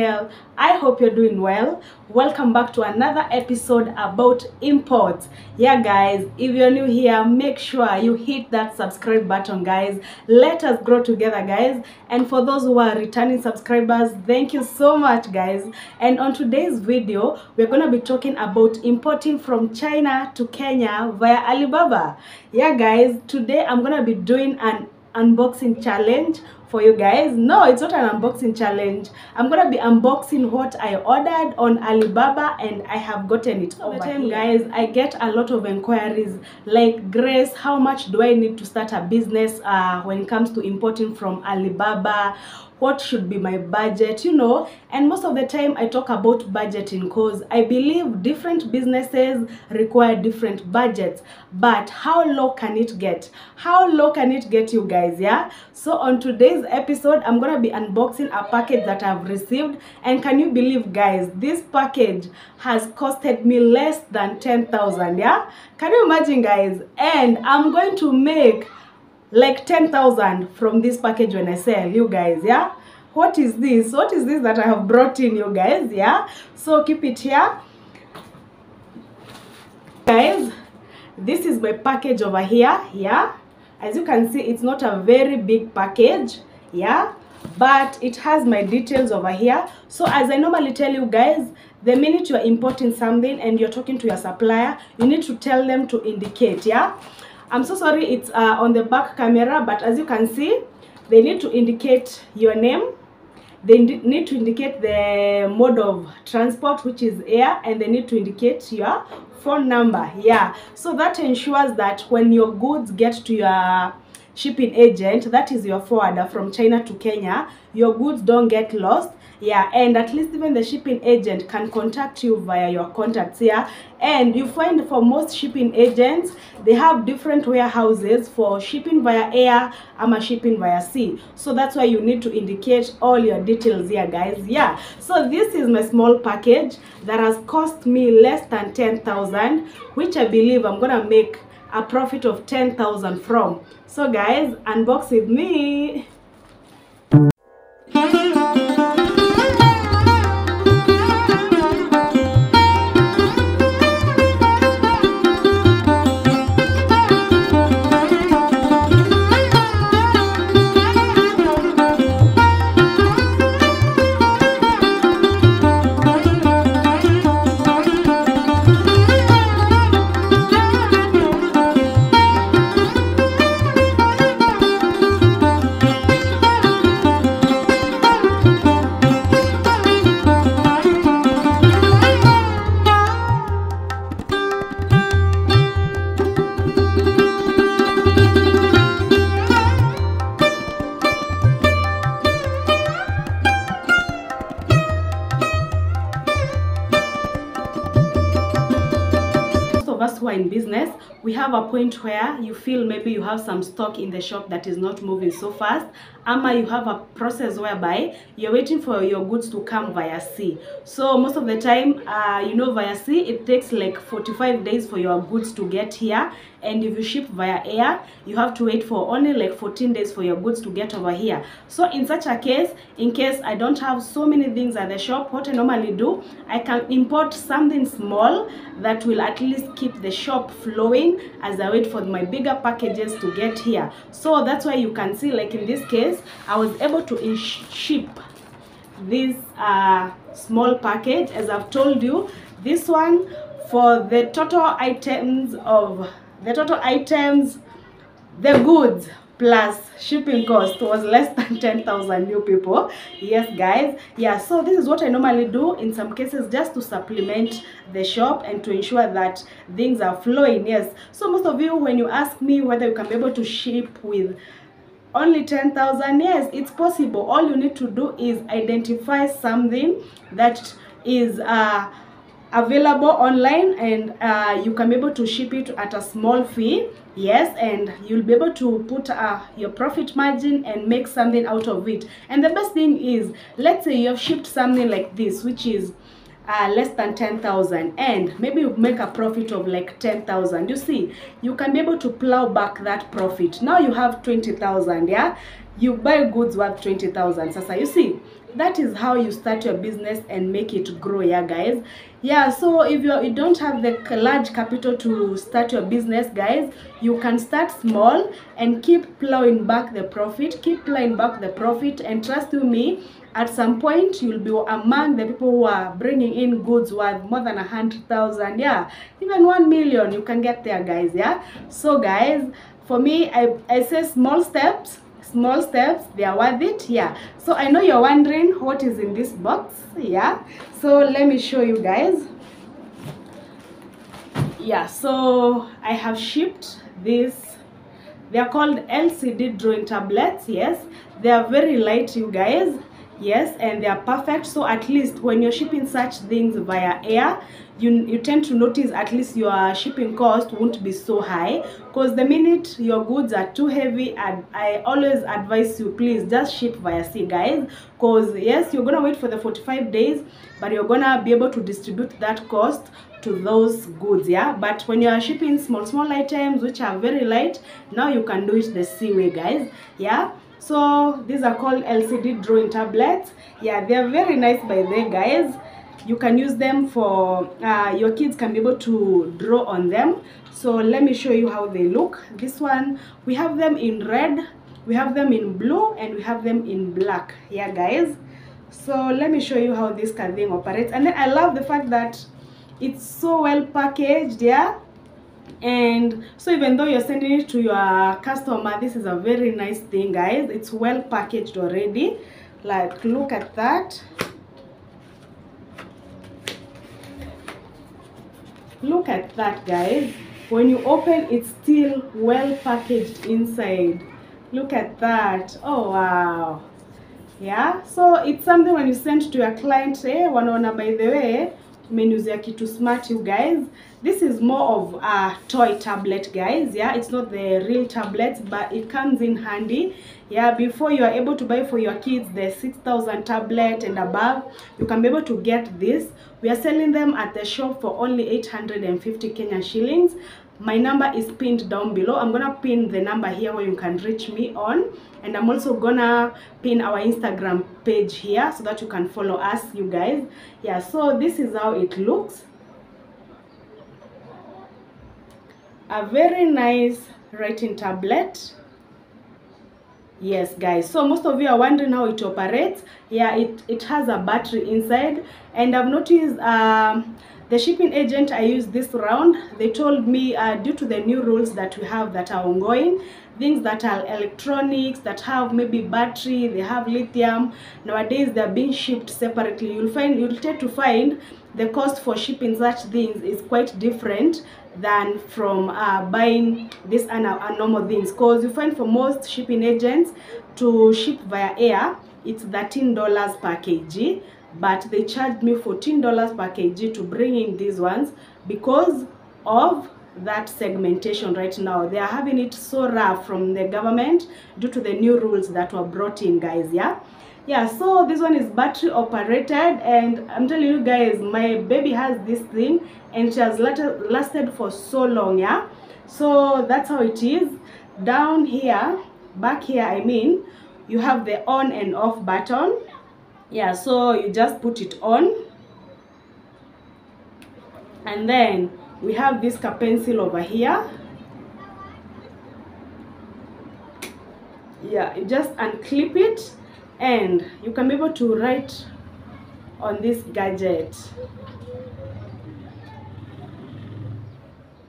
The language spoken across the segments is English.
channel. I hope you're doing well. Welcome back to another episode about imports. Yeah guys, if you're new here, make sure you hit that subscribe button guys. Let us grow together guys. And for those who are returning subscribers, thank you so much guys. And on today's video, we're going to be talking about importing from China to Kenya via Alibaba. Yeah guys, today I'm going to be doing an unboxing challenge for you guys. No, it's not an unboxing challenge. I'm gonna be unboxing what I ordered on Alibaba and I have gotten it over here. Guys, I get a lot of inquiries like, Grace, how much do I need to start a business when it comes to importing from Alibaba? What should be my budget, you know? And most of the time I talk about budgeting because I believe different businesses require different budgets. But how low can it get? How low can it get, you guys? Yeah. So on today's episode, I'm gonna be unboxing a package that I've received, and can you believe guys, this package has costed me less than 10,000. Yeah, can you imagine guys? And I'm going to make like 10,000 from this package when I sell, you guys. Yeah, what is this? What is this that I have brought in, you guys? Yeah, so keep it here guys. This is my package over here. Yeah, as you can see, it's not a very big package. Yeah, but it has my details over here. So as I normally tell you guys, the minute you're importing something and you're talking to your supplier, you need to tell them to indicate. Yeah, I'm so sorry it's on the back camera, but as you can see, they need to indicate your name, they need to indicate the mode of transport, which is air, and they need to indicate your phone number. Yeah, so that ensures that when your goods get to your shipping agent, that is your forwarder from China to Kenya, your goods don't get lost. Yeah, and at least even the shipping agent can contact you via your contacts. Yeah, and you find for most shipping agents, they have different warehouses for shipping via air or shipping via sea. So that's why you need to indicate all your details here guys. Yeah, so this is my small package that has cost me less than 10,000, which I believe I'm gonna make a profit of 10,000 from. So guys, unbox with me. Us who are in business, we have a point where you feel maybe you have some stock in the shop that is not moving so fast, ama you have a process whereby you're waiting for your goods to come via sea. So most of the time, you know, via sea it takes like 45 days for your goods to get here, and if you ship via air, you have to wait for only like 14 days for your goods to get over here. So in such a case, in case I don't have so many things at the shop, what I normally do, I can import something small that will at least keep the shop flowing as I wait for my bigger packages to get here. So that's why you can see, like in this case, I was able to ship this small package. As I've told you, this one, for the total items, the goods plus shipping cost was less than 10,000, new people. Yes guys. Yeah, so this is what I normally do in some cases, just to supplement the shop and to ensure that things are flowing. Yes, so most of you, when you ask me whether you can be able to ship with only 10,000, yes, it's possible. All you need to do is identify something that is available online, and you can be able to ship it at a small fee. Yes, and you'll be able to put your profit margin and make something out of it. And the best thing is, let's say you have shipped something like this, which is less than 10,000, and maybe you make a profit of like 10,000. You see, you can be able to plow back that profit. Now you have 20,000. Yeah, you buy goods worth 20,000. Sasa, you see, that is how you start your business and make it grow. Yeah guys, yeah, so if you don't have the large capital to start your business, guys, you can start small and keep plowing back the profit, and trust you me, at some point you'll be among the people who are bringing in goods worth more than 100,000, yeah, even 1 million. You can get there, guys. Yeah, so guys, for me, I say small steps, they are worth it. Yeah, so I know you're wondering what is in this box. Yeah, so let me show you guys. Yeah, so I have shipped this. They are called LCD drawing tablets. Yes, they are very light, you guys. Yes, and they are perfect. So at least when you're shipping such things via air, you tend to notice at least your shipping cost won't be so high, because the minute your goods are too heavy, I always advise you, please just ship via sea, guys, because yes, you're gonna wait for the 45 days, but you're gonna be able to distribute that cost to those goods. Yeah, but when you are shipping small items which are very light, now you can do it the sea way, guys. Yeah, so these are called LCD drawing tablets. Yeah, they are very nice by the way, guys. You can use them for your kids can be able to draw on them. So let me show you how they look. This one, we have them in red, we have them in blue, and we have them in black. Yeah guys, so let me show you how this thing operates. And then I love the fact that it's so well packaged. Yeah, and so even though you're sending it to your customer, this is a very nice thing, guys. It's well packaged already. Like, look at that. Look at that, guys. When you open, it's still well packaged inside. Look at that. Oh wow. Yeah, so it's something when you send to your client, wanaona, by the way, umenuzia kitu smart, you guys. This is more of a toy tablet, guys. Yeah, it's not the real tablet, but it comes in handy. Yeah, before you are able to buy for your kids the 6,000 tablet and above, you can be able to get this. We are selling them at the shop for only 850 Kenyan shillings. My number is pinned down below. I'm gonna pin the number here where you can reach me on, and I'm also gonna pin our Instagram page here so that you can follow us, you guys. Yeah, so this is how it looks. A very nice writing tablet. Yes guys, so most of you are wondering how it operates. Yeah, it has a battery inside, and I've noticed the shipping agent I used this round, they told me due to the new rules that we have that are ongoing, things that are electronics, that have maybe battery, they have lithium, nowadays they're being shipped separately. You'll tend to find the cost for shipping such things is quite different than from buying this and normal things, because you find for most shipping agents to ship via air, it's $13 per kg, but they charged me $14 per kg to bring in these ones because of that segmentation. Right now they are having it so rough from the government due to the new rules that were brought in, guys. Yeah, so this one is battery operated, and I'm telling you guys, my baby has this thing and she has lasted for so long. Yeah, so that's how it is. Down here, back here, I mean, you have the on and off button. Yeah, so you just put it on, and then we have this pencil over here. Yeah, you just unclip it and you can be able to write on this gadget.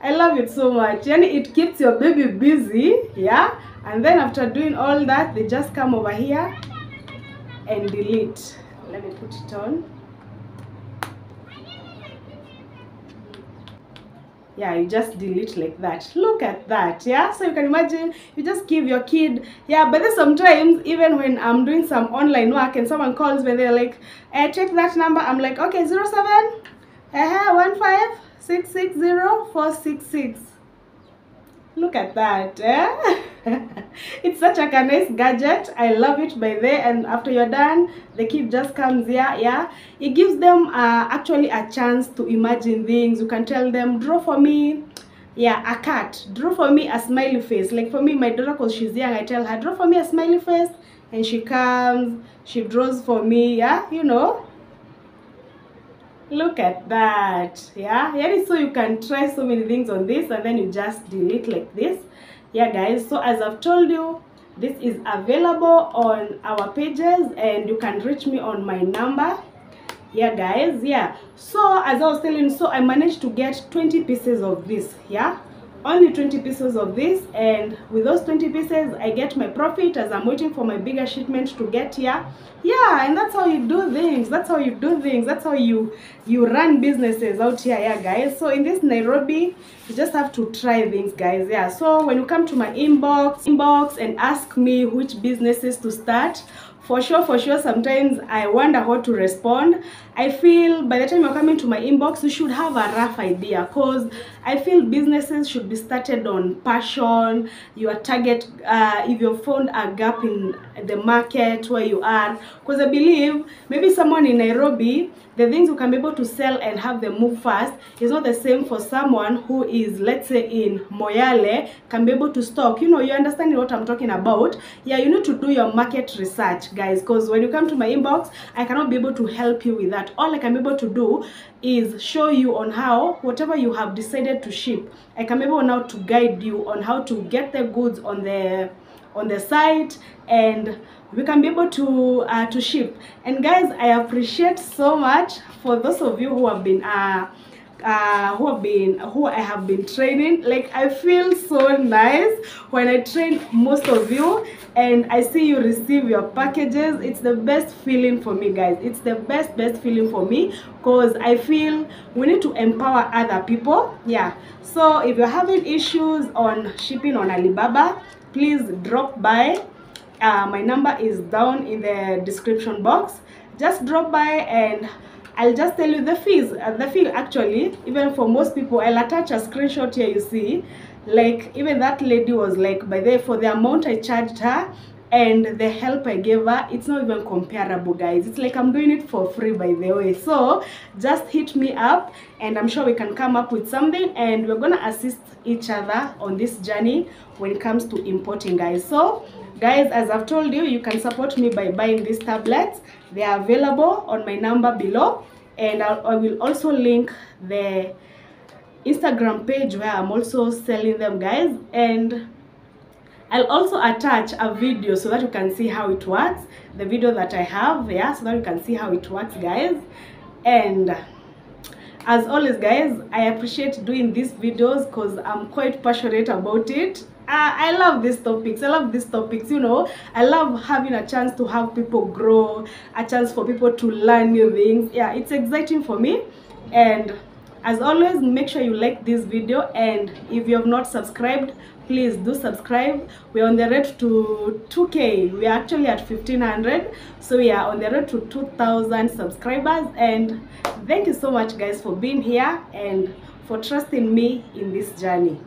I love it so much. And it keeps your baby busy. Yeah, and then after doing all that, they just come over here and delete. Let me put it on. Yeah, you just delete like that. Look at that. Yeah, so you can imagine, you just give your kid. Yeah, but then sometimes even when I'm doing some online work and someone calls me, they're like, check that number. I'm like, okay, 07 15 660 466. Look at that. It's such a nice gadget. I love it by there. And after you're done, the kid just comes here. Yeah, it gives them actually a chance to imagine things. You can tell them, draw for me, yeah, a cat, draw for me a smiley face. Like for me, my daughter, because she's young, I tell her, draw for me a smiley face. and she comes, she draws for me, yeah, you know. Look at that. Yeah, so you can try so many things on this, and then you just delete like this. Yeah guys, so as I've told you, this is available on our pages, and you can reach me on my number. Yeah guys, yeah, so as I was telling you, so I managed to get 20 pieces of this. Yeah, only 20 pieces of this, and with those 20 pieces I get my profit as I'm waiting for my bigger shipment to get here. Yeah, and that's how you do things. That's how you do things. That's how you run businesses out here. Yeah guys, so in this Nairobi, you just have to try things guys. Yeah, so when you come to my inbox and ask me which businesses to start, for sure, sometimes I wonder how to respond. I feel by the time you're coming to my inbox, you should have a rough idea, because I feel businesses should be started on passion, your target, if you've found a gap in the market where you are. Because I believe maybe someone in Nairobi, the things you can be able to sell and have them move fast is not the same for someone who is, let's say, in Moyale, can be able to stock. You know, you understand what I'm talking about. Yeah, you need to do your market research guys, because when you come to my inbox, I cannot be able to help you with that. All I can be able to do is show you on how, whatever you have decided to ship, I can be able now to guide you on how to get the goods on the site, and we can be able to ship. And guys, I appreciate so much for those of you who have been who I have been training. Like, I feel so nice when I train most of you and I see you receive your packages. It's the best feeling for me guys. It's the best feeling for me, because I feel we need to empower other people. Yeah, so if you're having issues on shipping on Alibaba, please drop by. My number is down in the description box. Just drop by and I'll just tell you the fees. The fee actually, even for most people, I'll attach a screenshot here. You see, like, even that lady was like, for the amount I charged her and the help I gave her, it's not even comparable guys. It's like I'm doing it for free, by the way. So just hit me up and I'm sure we can come up with something, and we're gonna assist each other on this journey when it comes to importing guys. So guys, as I've told you, you can support me by buying these tablets. They are available on my number below, and I will also link the Instagram page where I'm also selling them guys, and I'll also attach a video so that you can see how it works, the video that I have, yeah, so that you can see how it works guys. And as always guys, I appreciate doing these videos because I'm quite passionate about it. I love these topics. You know, I love having a chance to have people grow, a chance for people to learn new things. Yeah, it's exciting for me. And as always, make sure you like this video, and if you have not subscribed, please do subscribe. We're on the road to 2K. We are actually at 1500, so we are on the road to 2000 subscribers. And thank you so much guys for being here and for trusting me in this journey.